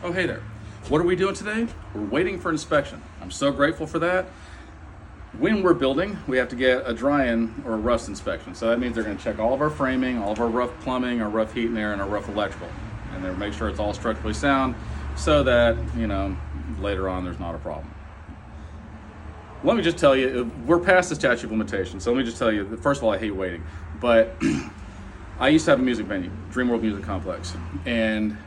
Oh, hey there. What are we doing today? We're waiting for inspection. I'm so grateful for that. When we're building, we have to get a dry-in or a rust inspection. So that means they're going to check all of our framing, all of our rough plumbing, our rough heat and air, and our rough electrical. And they'll make sure it's all structurally sound so that, later on there's not a problem. Let me just tell you, we're past the statute of limitations. So let me just tell you, first of all, I hate waiting. But I used to have a music venue, Dream World Music Complex. And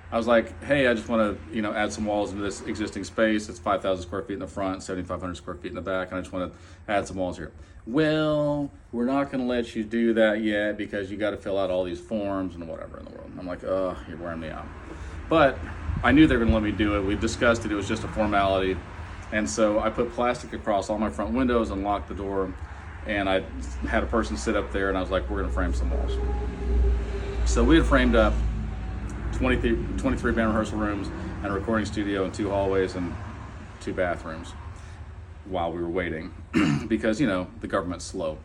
I was like, hey, I just want to, add some walls into this existing space. It's 5,000 square feet in the front, 7,500 square feet in the back, and I just want to add some walls here. Well, we're not going to let you do that yet because you got to fill out all these forms and whatever in the world. And I'm like, oh, you're wearing me out. But I knew they were going to let me do it. We discussed it. It was just a formality. And so I put plastic across all my front windows and locked the door. And I had a person sit up there, and I was like, we're going to frame some walls. So we had framed up 23 band rehearsal rooms and a recording studio and 2 hallways and 2 bathrooms while we were waiting because, the government's slow.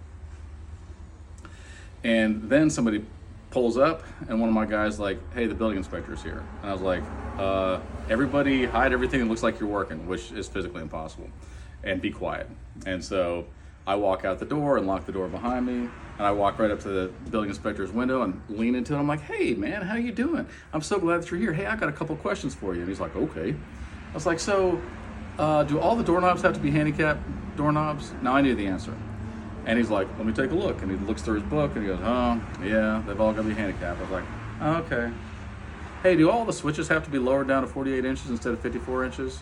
And then somebody pulls up and one of my guys like, hey, the building inspector's here. And I was like, everybody hide everything that looks like you're working, which is physically impossible, and be quiet. And so I walk out the door and lock the door behind me, and I walk right up to the building inspector's window and lean into it. I'm like, hey man, how you doing? I'm so glad that you're here. Hey, I got a couple questions for you. And he's like, okay. I was like, so do all the doorknobs have to be handicap doorknobs? Now I knew the answer. And he's like, let me take a look. And he looks through his book and he goes, oh yeah, they've all got to be handicapped. I was like, oh, okay. Hey, do all the switches have to be lowered down to 48 inches instead of 54 inches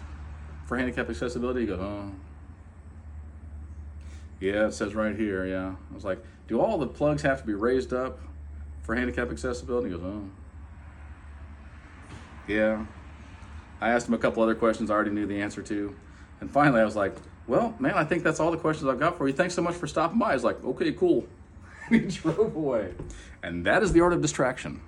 for handicap accessibility? He goes, oh. Yeah, it says right here, yeah. I was like, do all the plugs have to be raised up for handicap accessibility? He goes, oh. Yeah. I asked him a couple other questions I already knew the answer to. And finally I was like, well, man, I think that's all the questions I've got for you. Thanks so much for stopping by. I was like, okay, cool. And he drove away. And that is the art of distraction.